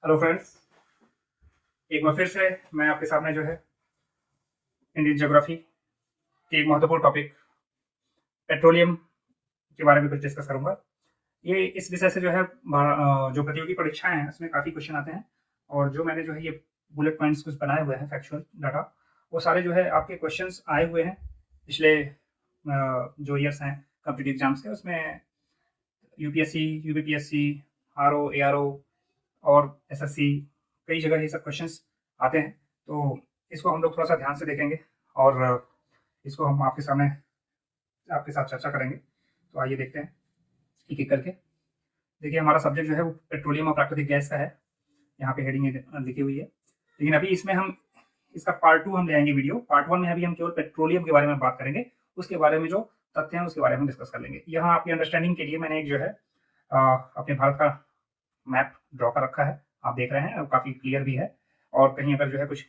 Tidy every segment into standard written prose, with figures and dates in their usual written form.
Hello friends, एक बार फिर से मैं आपके सामने जो है इंडियन ज्योग्राफी के एक महत्वपूर्ण टॉपिक पेट्रोलियम के बारे में कुछ डिस्कस करूंगा। ये इस विषय से जो है जो प्रतियोगी परीक्षाएं हैं उसमें काफ़ी क्वेश्चन आते हैं, और जो मैंने जो है ये बुलेट पॉइंट्स कुछ बनाए हुए हैं फैक्चुअल डाटा, वो सारे जो है आपके क्वेश्चंस आए हुए हैं पिछले जो ईयर्स हैं कॉम्पिटिटिव एग्जाम्स के। उसमें यूपीएससी, यूपीपीएससी, आरओ, एआरओ और एसएससी, कई जगह ये सब क्वेश्चंस आते हैं। तो इसको हम लोग थोड़ा सा ध्यान से देखेंगे और इसको हम आपके सामने आपके साथ चर्चा करेंगे। तो आइए देखते हैं एक एक करके। देखिए, हमारा सब्जेक्ट जो है वो पेट्रोलियम और प्राकृतिक गैस का है। यहाँ पे हेडिंग लिखी हुई है, लेकिन अभी इसमें हम इसका पार्ट 2 हम ले आएंगे वीडियो। पार्ट 1 में अभी हम केवल पेट्रोलियम के बारे में बात करेंगे, उसके बारे में जो तथ्य हैं उसके बारे में डिस्कस कर लेंगे। यहाँ आपकी अंडरस्टैंडिंग के लिए मैंने एक जो है अपने भारत का मैप ड्रॉ कर रखा है, आप देख रहे हैं, और काफ़ी क्लियर भी है। और कहीं अगर जो है कुछ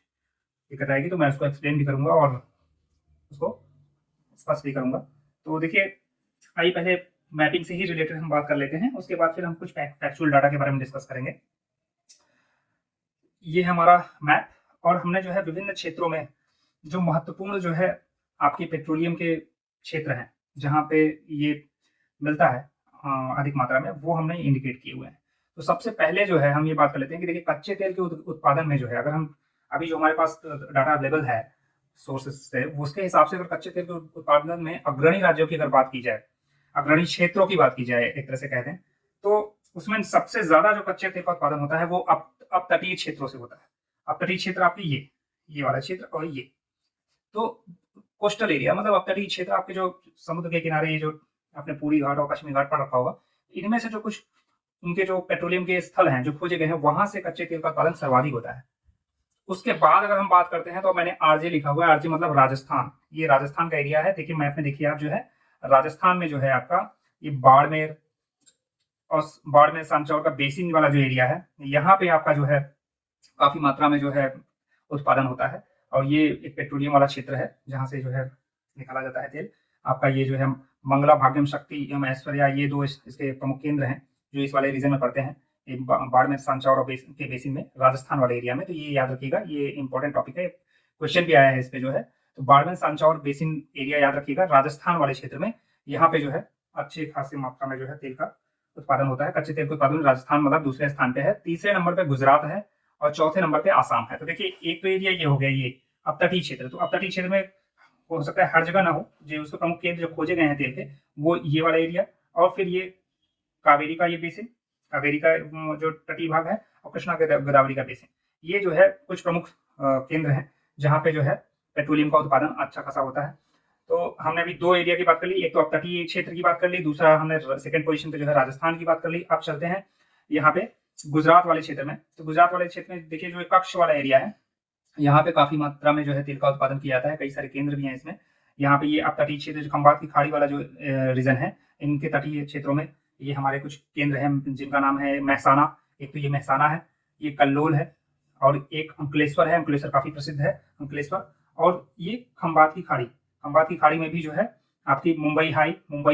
दिक्कत आएगी तो मैं उसको एक्सप्लेन भी करूंगा और उसको स्पष्ट भी करूंगा। तो देखिए, आइए पहले मैपिंग से ही रिलेटेड हम बात कर लेते हैं, उसके बाद फिर हम कुछ फैक्चुअल डाटा के बारे में डिस्कस करेंगे। ये है हमारा मैप, और हमने जो है विभिन्न क्षेत्रों में जो महत्वपूर्ण जो है आपके पेट्रोलियम के क्षेत्र हैं, जहाँ पे ये मिलता है अधिक मात्रा में, वो हमने इंडिकेट किए हुए हैं। तो सबसे पहले जो है हम ये बात कर लेते हैं कि देखिए, कच्चे तेल के उत्पादन में जो है, अगर हम अभी जो हमारे पास डाटा अवेलेबल है सोर्सेज से, उसके हिसाब से अगर कच्चे तेल के उत्पादन में अग्रणी राज्यों की अगर बात की जाए, अग्रणी क्षेत्रों की बात की जाए एक तरह से कहते हैं, तो उसमें सबसे ज्यादा जो कच्चे तेल का उत्पादन होता है वो अब तटीय क्षेत्रों से होता है। अब तटीय क्षेत्र आपके ये वाला क्षेत्र और ये, तो कोस्टल एरिया मतलब अब तटीय क्षेत्र आपके जो समुद्र के किनारे, ये जो आपने पूरी घाट और कश्मीर घाट पर रखा होगा, इनमें से जो कुछ उनके जो पेट्रोलियम के स्थल हैं जो खोजे गए हैं, वहां से कच्चे तेल का उत्पादन सर्वाधिक होता है। उसके बाद अगर हम बात करते हैं तो मैंने आरजे लिखा हुआ है। आरजे मतलब राजस्थान, ये राजस्थान का एरिया है। देखिए मैप में देखिए आप, जो है राजस्थान में जो है आपका ये बाड़मेर और बाड़मेर सांचौर का बेसिन वाला जो एरिया है, यहाँ पे आपका जो है काफी मात्रा में जो है उत्पादन होता है। और ये एक पेट्रोलियम वाला क्षेत्र है जहाँ से जो है निकाला जाता है तेल। आपका ये जो है मंगला, भाग्यम, शक्ति एवं ऐश्वर्या, ये दो इसके प्रमुख केंद्र हैं जो इस वाले रीजन में पड़ते हैं, बाड़मेर, सांचौर और के बेसिन में, राजस्थान वाले एरिया में। तो ये याद रखिएगा, ये इंपॉर्टेंट टॉपिक है, क्वेश्चन भी आया है इस पे जो है। तो बाड़मेर, सांचौर बेसिन एरिया याद रखिएगा, राजस्थान वाले क्षेत्र में। यहाँ पे जो है अच्छी खासी मात्रा में जो है तेल का उत्पादन होता है। कच्चे तेल का उत्पादन राजस्थान मतलब दूसरे स्थान पे है। तीसरे नंबर पे गुजरात है और चौथे नंबर पे आसाम है। तो देखिए, एक तो एरिया ये हो गया, ये अब तटीय क्षेत्र। तो अब तटीय क्षेत्र में हो सकता है हर जगह ना हो, जो उसके प्रमुख केंद्र जो खोजे गए हैं तेल के, वो ये वाला एरिया, और फिर ये कावेरी का ये बेसिन, कावेरी का जो तटीय भाग है, और कृष्णा गोदावरी का बेसिन, ये जो है कुछ प्रमुख केंद्र हैं जहाँ पे जो है पेट्रोलियम का उत्पादन अच्छा खासा होता है। तो हमने अभी दो एरिया की बात कर ली, एक तो अपतटीय क्षेत्र की बात कर ली, दूसरा हमने सेकंड पोजीशन पे जो है राजस्थान की बात कर ली। अब चलते हैं यहाँ पे गुजरात वाले क्षेत्र में। तो गुजरात वाले क्षेत्र में देखिए, जो कच्छ वाला एरिया है, यहाँ पे काफी मात्रा में जो है तेल का उत्पादन किया जाता है। कई सारे केंद्र भी हैं इसमें। यहाँ पे ये अब तटीय क्षेत्र, जो खंबात की खाड़ी वाला जो रीजन है, इनके तटीय क्षेत्रों में ये हमारे कुछ केंद्र हैं जिनका नाम है महसाना। एक तो ये महसाना है, ये कल्लोल है, और एक अंकलेश्वर है। अंकलेश्वर काफी प्रसिद्ध है, अंकलेश्वर। और ये खंबात की खाड़ी, खंबात की खाड़ी में भी जो है आपकी मुंबई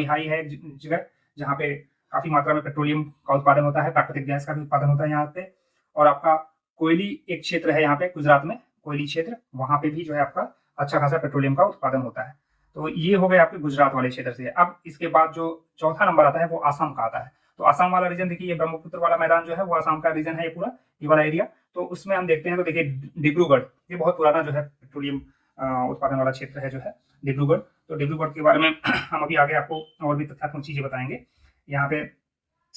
हाई है जगह, जहाँ पे काफी मात्रा में पेट्रोलियम का उत्पादन होता है, प्राकृतिक गैस का भी उत्पादन होता है यहाँ पे। और आपका कोयली एक क्षेत्र है यहाँ पे गुजरात में, कोयली क्षेत्र, वहां पे भी जो है आपका अच्छा खासा पेट्रोलियम का उत्पादन होता है। तो ये हो गए आपके गुजरात वाले क्षेत्र से। अब इसके बाद जो चौथा नंबर आता है वो आसाम का आता है। तो आसाम वाला रीजन देखिए, ये ब्रह्मपुत्र वाला मैदान जो है वो आसाम का रीजन है, ये पूरा ये वाला एरिया। तो उसमें हम देखते हैं तो देखिए डिब्रूगढ़, ये बहुत पुराना जो है पेट्रोलियम उत्पादन वाला क्षेत्र है जो है डिब्रूगढ़। तो डिब्रूगढ़ के बारे में हम अभी आगे आपको और भी तथ्यात्मक चीजें बताएंगे। यहाँ पे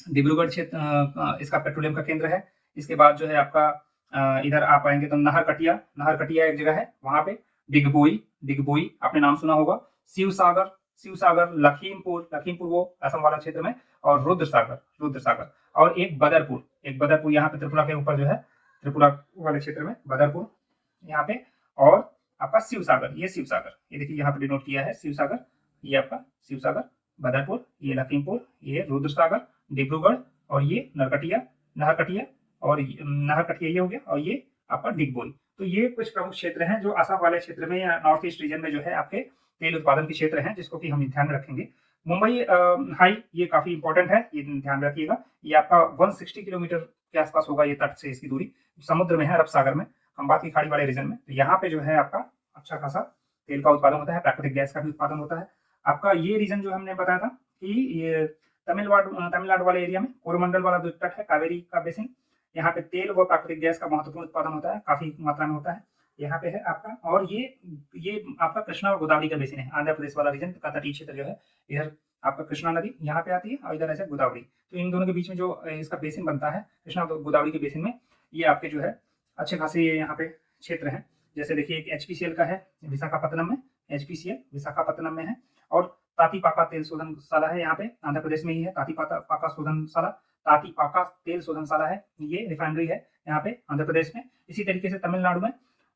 डिब्रूगढ़ क्षेत्र इसका पेट्रोलियम का केंद्र है। इसके बाद जो है आपका इधर आप आएंगे तो नहरकटिया एक जगह है, वहां पे डिगबोई आपने नाम सुना होगा। शिवसागर, लखीमपुर वो असम वाला क्षेत्र में, और रुद्रसागर, और एक बदरपुर यहाँ पे त्रिपुरा के ऊपर जो है, त्रिपुरा वाले क्षेत्र में बदरपुर यहाँ पे। और आपका शिवसागर, ये देखिए यहाँ पे डिनोट किया है शिवसागर, ये आपका शिवसागर, बदरपुर, ये लखीमपुर, ये रुद्रसागर, डिब्रूगढ़, और ये नहरकटिया, और नहरकटिया ये हो गया, और ये आपका डिगबोई। तो ये कुछ प्रमुख क्षेत्र हैं जो असम वाले क्षेत्र में या नॉर्थ ईस्ट रीजन में जो है आपके तेल उत्पादन के क्षेत्र हैं, जिसको कि हम ध्यान में रखेंगे। मुंबई हाई ये काफी इंपॉर्टेंट है, ये ध्यान रखिएगा। ये आपका 160 किलोमीटर के आसपास होगा ये तट से इसकी दूरी, समुद्र में है, अरब सागर में, खंबात की खाड़ी वाले रीजन में। तो यहाँ पे जो है आपका अच्छा खासा तेल का उत्पादन होता है, प्राकृतिक गैस का भी उत्पादन होता है। आपका ये रीजन जो हमने बताया था कि ये तमिलनाडु वाले एरिया में कोरोमंडल वाला जो तट है, कावेरी का बेसिन, यहाँ पे तेल व प्राकृतिक गैस का महत्वपूर्ण उत्पादन होता है, काफी मात्रा में होता है यहाँ पे है आपका। और ये आपका कृष्णा और गोदावरी का बेसिन है, आंध्र प्रदेश वाला रीजन का तटीय क्षेत्र जो है, इधर आपका कृष्णा नदी यहाँ पे आती है और इधर ऐसे गोदावरी। तो इन दोनों के बीच में जो इसका बेसिन बनता है, कृष्णा और गोदावरी के बेसिन में, ये आपके जो है अच्छे खासे यहाँ पे क्षेत्र है। जैसे देखिए एक एचपीसीएल का है विशाखापत्तनम में, एचपीसीएल विशाखापत्तनम में है। और तातीपाका तेल शोधनशाला है यहाँ पे, आंध्र प्रदेश में ही है, तातीपाका शोधनशाला, तातीपाका तेल शोधनशाला है, ये रिफाइनरी है यहाँ पे आंध्र प्रदेश में। इसी तरीके से तमिलनाडु में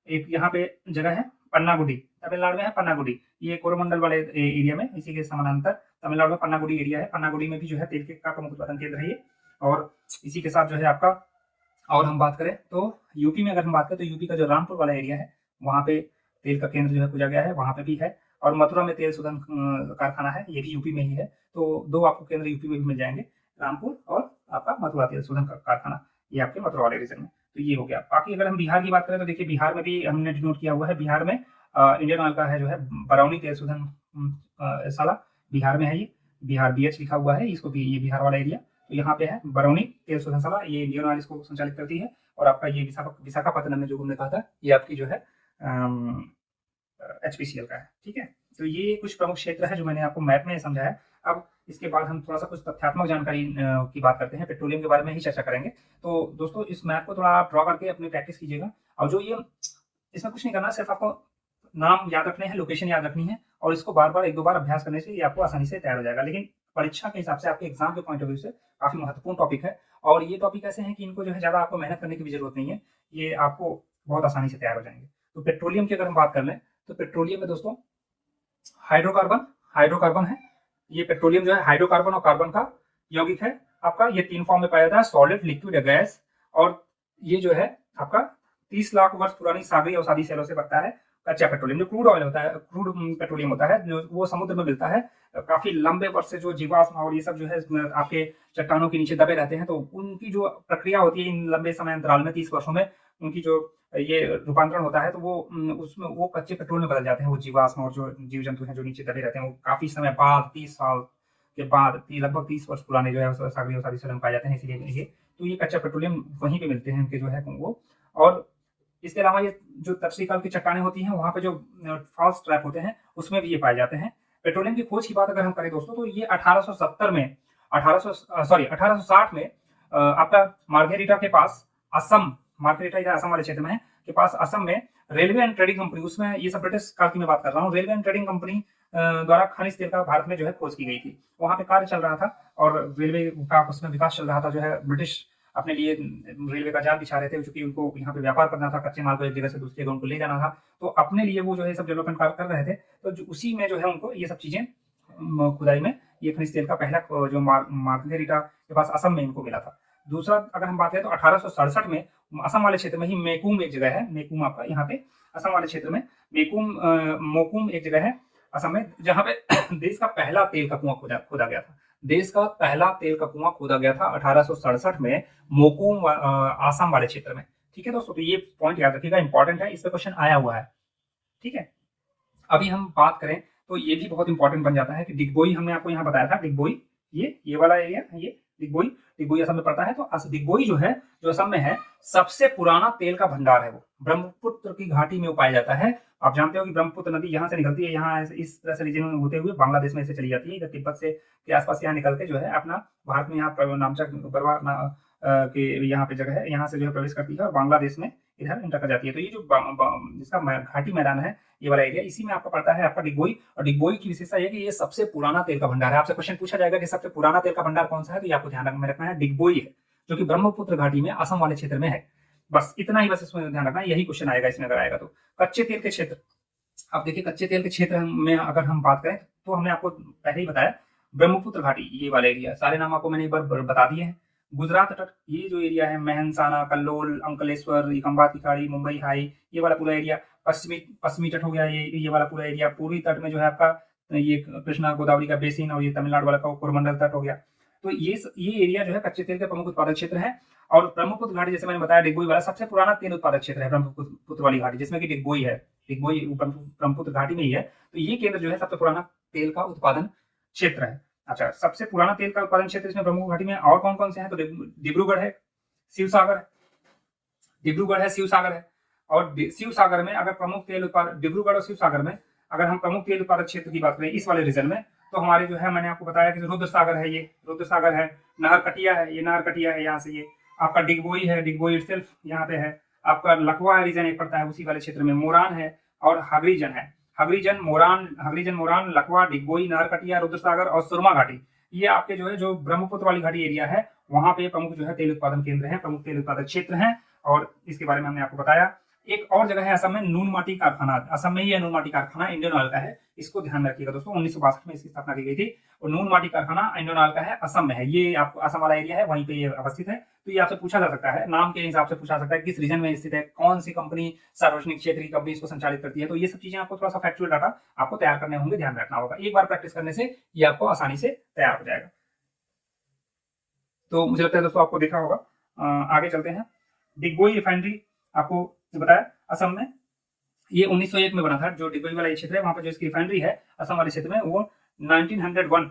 एक यहाँ पे जगह है पन्नागुडी, तमिलनाडु में है पन्नागुडी, ये कोरोमंडल वाले एरिया में, इसी के समानांतर तमिलनाडु में पन्नागुडी एरिया है। पन्नागुडी में भी जो है तेल का प्रमुख उत्पादन केंद्र है ये। और इसी के साथ जो है आपका, और हम बात करें तो यूपी में, अगर हम बात करें तो यूपी का जो रामपुर वाला एरिया है, वहाँ पे तेल का केंद्र जो है खोजा गया है, वहाँ पे भी है। और मथुरा में तेल शोधन कारखाना है, ये भी यूपी में ही है। तो दो आपको केंद्र यूपी में भी मिल जाएंगे, रामपुर और आपका मथुरा तेल शोधन कारखाना, ये आपके मथुरा वाले रीजन में। तो ये हो गया। बाकी अगर हम बिहार की बात करें तो देखिए बिहार में भी हमने डिनोट किया हुआ है, बिहार में इंडियन ऑयल का है जो है बरौनी तेल शोधन शाला, बिहार में है ये, बिहार बीएच लिखा हुआ है इसको भी, ये बिहार वाला एरिया। तो यहाँ पे है बरौनी तेल शोधनशाला, ये इंडियन ऑयल इसको संचालित करती है। और आपका ये विशाखापत्तनम में जो हमने कहा था, ये आपकी जो है एचपीसीएल का है। ठीक है, तो ये कुछ प्रमुख क्षेत्र है जो मैंने आपको मैप में समझाया। अब इसके बाद हम थोड़ा सा कुछ तथ्यात्मक जानकारी की बात करते हैं, पेट्रोलियम के बारे में ही चर्चा करेंगे। तो दोस्तों इस मैप को थोड़ा आप ड्रॉ करके अपनी प्रैक्टिस कीजिएगा। और जो ये, इसमें कुछ नहीं करना, सिर्फ आपको नाम याद रखने हैं, लोकेशन याद रखनी है, और इसको बार बार एक दो बार अभ्यास करने से ये आपको आसानी से तैयार हो जाएगा। लेकिन परीक्षा के हिसाब से, आपके एग्जाम के पॉइंट ऑफ व्यू से काफी महत्वपूर्ण टॉपिक है। और ये टॉपिक ऐसे हैं कि इनको जो है ज्यादा आपको मेहनत करने की भी जरूरत नहीं है, ये आपको बहुत आसानी से तैयार हो जाएंगे। तो पेट्रोलियम की अगर हम बात कर लें तो पेट्रोलियम में दोस्तों हाइड्रोकार्बन है। ये पेट्रोलियम जो है हाइड्रोकार्बन और कार्बन का यौगिक है आपका। ये 3 फॉर्म में पाया जाता है, सॉलिड, लिक्विड या गैस। और ये जो है आपका 30 लाख वर्ष पुरानी सागरी और सादी सेलों से बनता है। कच्चा पेट्रोलियम जो क्रूड ऑयल होता है, क्रूड पेट्रोलियम होता है, जो वो समुद्र में मिलता है। काफी लंबे वर्ष से जो जीवाश्म और ये सब जो है आपके चट्टानों के नीचे दबे रहते हैं, तो उनकी जो प्रक्रिया होती है इन लंबे समय अंतराल में, 30 वर्षों में, उनकी जो ये रूपांतरण होता है, तो वो उसमें वो कच्चे पेट्रोल में बदल जाते हैं। वो जीवाश्म और जो जीव जंतु हैं जो नीचे दबे रहते हैं, वो काफी समय बाद, 30 साल के बाद, लगभग 30 वर्ष पुराने जो है सागरी और सादी सेलों में पाए जाते हैं। इसीलिए तो ये कच्चा पेट्रोलियम वहीं पे मिलते हैं उनके जो है वो। और इसके अलावा ये जो तपसी काल की चट्टानें होती हैं, वहां पे जो फॉल्स ट्रैप होते हैं, उसमें भी ये पाए जाते हैं। पेट्रोलियम की खोज की बात अगर हम करें दोस्तों, तो ये 1860 में आपका मार्गेरिटा के पास, असम, मार्गेरिटा इधर असम वाले क्षेत्र में है, के पास असम में रेलवे एंड ट्रेडिंग कंपनी, उसमें ये सब ब्रिटिश काल की मैं बात कर रहा हूँ, रेलवे एंड ट्रेडिंग कंपनी द्वारा खनिज तेल का भारत में जो है खोज की गई थी। वहां पे कार्य चल रहा था और रेलवे का उसमें विकास चल रहा था। जो है ब्रिटिश अपने लिए रेलवे का जाल बिछा रहे थे, क्योंकि उनको यहाँ पे व्यापार करना था, कच्चे माल को एक जगह से दूसरी जगह उनको ले जाना था। तो अपने लिए वो जो है सब डेवलपमेंट कार्य कर रहे थे। तो उसी में जो है उनको ये सब चीजें खुदाई में, ये खनिज तेल का पहला जो मार्गेरिटा के पास असम में इनको मिला था। दूसरा अगर हम बात करें तो 1867 में असम वाले क्षेत्र में ही मेकुम एक जगह है, मेकुम आपका यहाँ पे असम वाले क्षेत्र में मोकुम एक जगह है असम में, जहाँ पे देश का पहला तेल का कुआं खोदा गया था। देश का पहला तेल का कुआं खोदा गया था 1867 में मोकुम आसाम वाले क्षेत्र में। ठीक है दोस्तों, तो ये पॉइंट याद रखिएगा, इंपॉर्टेंट है, इस पे क्वेश्चन आया हुआ है। ठीक है, अभी हम बात करें तो ये भी बहुत इंपॉर्टेंट बन जाता है कि डिगबोई, हमने आपको यहाँ बताया था डिगबोई, ये वाला एरिया, ये डिगबोई असम में पड़ता है। तो डिगबोई जो है, जो असम में है, सबसे पुराना तेल का भंडार है। वो ब्रह्मपुत्र की घाटी में वो पाया जाता है। आप जानते हो कि ब्रह्मपुत्र नदी यहाँ से निकलती है, यहाँ इस तरह से रीजन में होते हुए बांग्लादेश में से चली जाती है, इधर तिब्बत से के आसपास यहाँ निकल के जो है अपना भारत में यहाँ नामचक बरवा के यहाँ पे जगह है, यहाँ से जो है प्रवेश करती है और बांग्लादेश में इधर इंटर कर जाती है। तो ये जो इसका घाटी मैदान है, ये वाला एरिया, इसी में आपका पड़ता है आपका डिगबोई। और डिगबोई की विशेषता है कि ये सबसे पुराना तेल का भंडार है। आपसे क्वेश्चन पूछा जाएगा कि सबसे पुराना तेल का भंडार कौन सा है, तो ये आपको ध्यान में रखना है, डिगबोई है, जो कि ब्रह्मपुत्र घाटी में असम वाले क्षेत्र में है। बस इतना ही, बस इसमें ध्यान रखना है, यही क्वेश्चन आएगा इसमें अगर आएगा तो। कच्चे तेल के क्षेत्र, अब देखिए कच्चे तेल के क्षेत्र में अगर हम बात करें तो हमने आपको पहले ही बताया ब्रह्मपुत्र घाटी, ये वाला एरिया, सारे नाम आपको मैंने एक बार बता दिए हैं। गुजरात तट, ये जो एरिया है, मेहनसाना, कल्लोल, अंकलेश्वर, खंबात की खाड़ी, मुंबई हाई, ये वाला पूरा एरिया। पश्चिमी तट हो गया ये वाला पूरा एरिया। पूर्वी तट में जो है आपका ये कृष्णा गोदावरी का बेसिन, और ये तमिलनाडु वाला कोरमंडल तट हो गया। तो ये एरिया जो है कच्चे तेल का प्रमुख उत्पादक क्षेत्र है। और ब्रह्मपुत्र घाटी, जैसे मैंने बताया, डिगबोई वाला सबसे पुराना तेल उत्पादक क्षेत्र है, ब्रह्मपुत्र वाली घाटी, जिसमें कि डिगबोई है। डिगबोई ब्रह्मपुत्र घाटी में ही है। तो ये केंद्र जो है सबसे पुराना तेल का उत्पादन क्षेत्र है। अच्छा, सबसे पुराना तेल का उत्पादन क्षेत्र इसमें ब्रह्मपुत्र घाटी में और कौन कौन से हैं? तो डिब्रूगढ़ है, शिवसागर है, डिब्रूगढ़ है, शिवसागर है। और शिवसागर में अगर प्रमुख तेल उत्पादक, डिब्रूगढ़ और शिवसागर में अगर हम प्रमुख तेल उत्पादक क्षेत्र की बात करें इस वाले रीजन में, तो हमारे जो है, मैंने आपको बताया कि रुद्र सागर है, ये रुद्र सागर है, नहरकटिया है, ये नहरकटिया है, यहाँ से ये आपका डिगबोई है, डिगबोई इटसेल्फ यहाँ पे है, आपका लखवा रीजन एक पड़ता है उसी वाले क्षेत्र में, मोरान है और हगरीजन है। हगरीजन, मोरान, लखवा, डिगबोई, नहरकटिया, रुद्र सागर और सुरमा घाटी, ये आपके जो है जो ब्रह्मपुत्र वाली घाटी एरिया है, वहां पे प्रमुख जो है तेल उत्पादन केंद्र है, प्रमुख तेल उत्पादक क्षेत्र है। और इसके बारे में हमने आपको बताया। एक और जगह है असम में, नून माटी कारखाना, असम में ही है नून माटी कारखाना, इंडियन ऑयल का है, इसको ध्यान में रखिएगा दोस्तों। 1962 में इसकी स्थापना की गई थी और नून माटी कारखाना इंडियन ऑयल का है, असम में है। ये आपको असम वाला एरिया है, वहीं पे ये अवस्थित है। तो ये आपसे पूछा जा सकता है, नाम के हिसाब से पूछा सकता है किस रीजन में स्थित है, कौन सी कंपनी, सार्वजनिक क्षेत्र की कंपनी इसको संचालित करती है। तो ये सब चीजें आपको थोड़ा सा फैक्चुअल डाटा आपको तैयार करने होंगे, ध्यान रखना होगा। एक बार प्रैक्टिस करने से ये आपको आसानी से तैयार हो जाएगा। तो मुझे लगता है दोस्तों आपको देखा होगा। आगे चलते हैं। डिगबोई रिफाइनरी आपको बताया असम में, ये 1901 में बना था। जो डिगबोई वाला क्षेत्र है वहां पर जो इसकी रिफाइनरी है असम वाले क्षेत्र में, वो 1901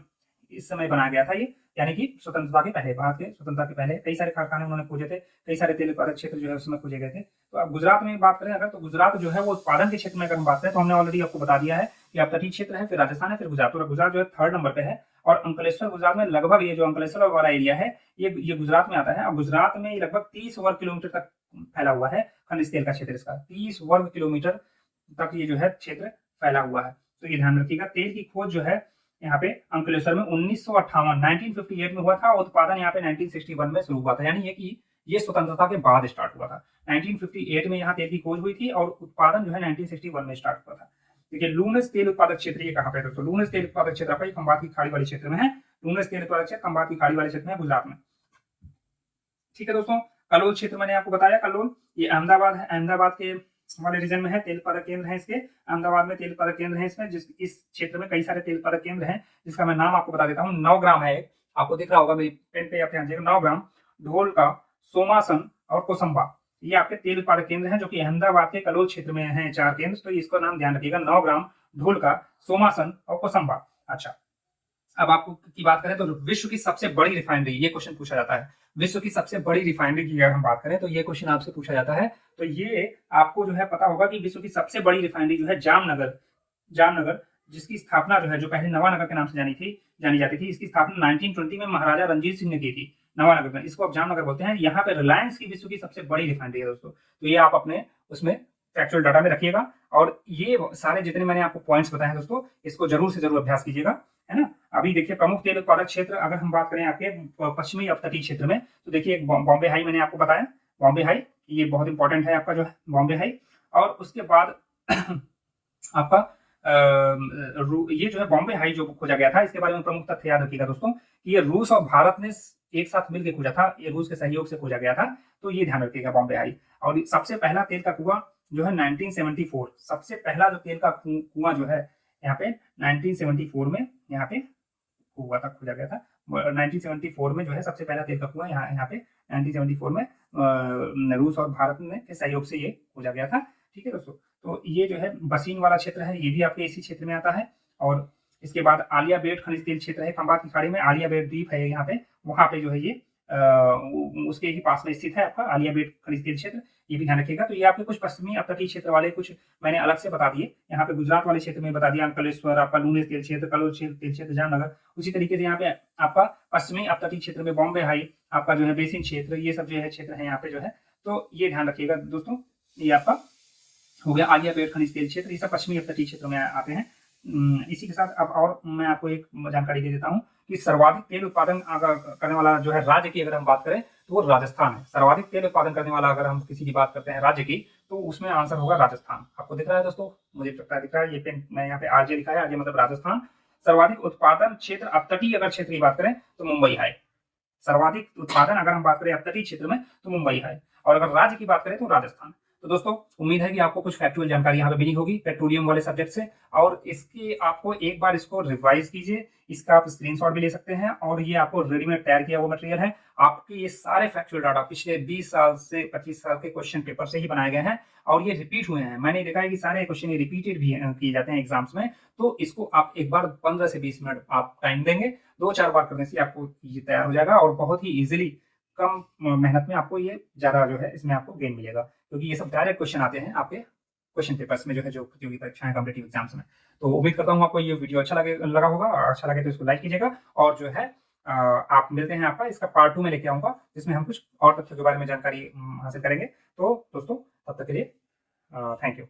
इस समय बनाया गया था ये, यानी कि स्वतंत्रता के पहले, भारत के स्वतंत्रता के पहले। कई सारे कारखाने उन्होंने खोजे थे, कई सारे तेल उत्पादक क्षेत्र जो है उसमें खोजे गए थे। तो अब गुजरात में बात करें अगर, तो गुजरात जो है वो उत्पादन के क्षेत्र में अगर हम बात करें, तो हमने ऑलरेडी आपको बता दिया है कि अब तटीय क्षेत्र है, फिर राजस्थान है, फिर गुजरात। और गुजरात जो है 3rd नंबर पे है। और अंकलेश्वर गुजरात में लगभग, ये जो अंकलेश्वर वाला एरिया है ये गुजरात में आता है। और गुजरात में लगभग 30 वर्ग किलोमीटर तक फैला हुआ है खनिज तेल का क्षेत्र इसका, 30 वर्ग किलोमीटर तक ये जो है क्षेत्र फैला हुआ है। तो ये ध्यान रखिएगा। तेल की खोज जो है यहाँ पे अंकलेश्वर में 1958 में हुआ था, और उत्पादन यहाँ पे 1961 में शुरू हुआ था, यानी ये स्वतंत्रता के बाद स्टार्ट हुआ था। 1958 में यहाँ तेल की खोज हुई थी और उत्पादन जो है 1961 में स्टार्ट हुआ था। देखिए, लूनस तेल उत्पादक क्षेत्र ये कहाँ पे है दोस्तों? लूनस तेल उत्पादक क्षेत्र आपका खंबात की खाड़ी वाले क्षेत्र में है। लूनस तेल उत्पादक क्षेत्र खंबात की खाड़ी वाले क्षेत्र में, गुजरात में। ठीक है दोस्तों। कलोल क्षेत्र मैंने आपको बताया, कलोल ये अहमदाबाद है, अहमदाबाद के वाले रीजन में है, तेल उत्पादक केंद्र है इसके। अहमदाबाद में तेल उत्पादक केंद्र है इसमें, इस क्षेत्र में कई सारे तेल उत्पादक केंद्र हैं, जिसका मैं नाम आपको बता देता हूँ। 9 ग्राम है, आपको दिख रहा होगा मेरी पेन पे, आप ध्यान दीजिएगा। 9 ग्राम, ढोलका, सोमासन और कोसंबा, ये आपके तेल उत्पादक केंद्र हैं, जो कि अहमदाबाद के कलोल क्षेत्र में हैं 4 केंद्र। तो इसका नाम ध्यान रखिएगा, 9 ग्राम, ढोलका, सोमासन और कोसंबा। अच्छा, अब आपको की बात करें तो विश्व की सबसे बड़ी रिफाइनरी, ये क्वेश्चन पूछा जाता है। विश्व की सबसे बड़ी रिफाइनरी की अगर हम बात करें तो ये क्वेश्चन आपसे पूछा जाता है। तो ये आपको जो है पता होगा कि विश्व की सबसे बड़ी रिफाइनरी जो है जामनगर, जिसकी स्थापना जो है, जो पहले नवानगर के नाम से जानी जाती थी, इसकी स्थापना 1920 में महाराजा रणजीत सिंह ने की थी नवानगर में। इसको अब जामनगर बोलते हैं। यहाँ पे रिलायंस की विश्व की सबसे बड़ी रिफाइनरी है दोस्तों। तो ये आप अपने उसमें फैक्चुअल डाटा में रखिएगा। और ये सारे जितने मैंने आपको पॉइंट्स बताए हैं दोस्तों, इसको जरूर से जरूर अभ्यास कीजिएगा, है ना। अभी देखिए, प्रमुख तेल उत्पादक क्षेत्र अगर हम बात करें आपके पश्चिमी अपतटीय क्षेत्र में, तो देखिए बॉम्बे हाई मैंने आपको बताया, बॉम्बे हाई ये बहुत इंपॉर्टेंट है आपका जो है बॉम्बे हाई। और उसके बाद आपका ये जो है बॉम्बे हाई जो खोजा गया था, इसके बारे में प्रमुख तथ्य याद रखिएगा दोस्तों कि ये रूस और भारत ने एक साथ मिलकर खोजा था, ये रूस के सहयोग से खोजा गया था। तो ये ध्यान रखिएगा बॉम्बे हाई। और सबसे पहला तेल का कुआं जो है 1974, सबसे पहला जो तेल का कुआं जो है यहाँ पे 1974 में यहाँ पे हुआ था, खोजा गया था। 1974 में जो है सबसे पहला तेल का कुआं यहाँ पे 1974 में रूस और भारत ने के सहयोग से ये खोजा गया था। ठीक है दोस्तों। तो ये जो है बसीन वाला क्षेत्र है, ये भी आपके इसी क्षेत्र में आता है। और इसके बाद आलिया बेट खनिज तेल क्षेत्र है, खंबात की खाड़ी में आलिया बेट द्वीप है यहाँ पे, वहां पे जो है ये उसके ही पास में स्थित है आपका आलिया बेट खनिज तेल क्षेत्र, ये भी ध्यान रखिएगा। तो ये आपके कुछ पश्चिमी अपतटीय क्षेत्र वाले कुछ मैंने अलग से बता दिए। यहाँ पे गुजरात वाले क्षेत्र में बता दिया, अंकलेश्वर, आपका लूनेस तेल क्षेत्र, कलोल तेल क्षेत्र, जामनगर। उसी तरीके से यहाँ पे आपका पश्चिमी अपतटीय क्षेत्र में बॉम्बे हाई, आपका जो है बेसिन क्षेत्र, ये सब जो है क्षेत्र है यहाँ पे जो है। तो ये ध्यान रखिएगा दोस्तों, ये आपका हो गया आलिया बेट खनिज तेल क्षेत्र, ये सब पश्चिमी अपतटीय क्षेत्रों में आते हैं। इसी के साथ अब और मैं आपको एक जानकारी दे देता हूँ कि सर्वाधिक तेल उत्पादन करने वाला जो है राज्य की अगर हम बात करें तो वो राजस्थान है। सर्वाधिक तेल उत्पादन करने वाला अगर हम किसी की बात करते हैं राज्य की, तो उसमें आंसर होगा राजस्थान। आपको दिख रहा है दोस्तों, मुझे लगता है दिख रहा है, ये पेन मैं यहाँ पे आरजे लिखा है, आरजे मतलब राजस्थान। सर्वाधिक उत्पादन क्षेत्र अपतटीय अगर क्षेत्र की बात करें तो मुंबई है। सर्वाधिक उत्पादन अगर हम बात करें अपतटीय क्षेत्र में तो मुंबई है, और अगर राज्य की बात करें तो राजस्थान। तो दोस्तों उम्मीद है कि आपको कुछ फैक्चुअल जानकारी यहाँ पे मिली होगी पेट्रोलियम वाले सब्जेक्ट से, और इसकी आपको एक बार इसको रिवाइज कीजिए। इसका आप स्क्रीनशॉट भी ले सकते हैं, और ये आपको रेडीमेड तैयार किया हुआ मटेरियल है। आपके ये सारे फैक्चुअल डाटा पिछले 20 साल से 25 साल के क्वेश्चन पेपर से ही बनाए गए हैं, और ये रिपीट हुए हैं। मैंने देखा है कि सारे क्वेश्चन ये रिपीटेड भी किए जाते हैं एग्जाम्स में। तो इसको आप एक बार 15 से 20 मिनट आप टाइम देंगे, 2-4 बार करने से आपको ये तैयार हो जाएगा, और बहुत ही इजीली कम मेहनत में आपको ये ज्यादा जो है इसमें आपको गेन मिलेगा, क्योंकि ये सब डायरेक्ट क्वेश्चन आते हैं आपके क्वेश्चन पेपर्स में जो है, जो प्रतियोगी परीक्षाएं कॉम्पिटिटिव एग्जाम्स में। तो उम्मीद करता हूँ आपको ये वीडियो अच्छा लगा होगा, और अच्छा लगे तो इसको लाइक कीजिएगा, और जो है आप मिलते हैं आपका इसका पार्ट 2 में लेके आऊंगा, जिसमें हम कुछ और तथ्यों के बारे में जानकारी हासिल करेंगे। तो दोस्तों तब तक के लिए थैंक यू।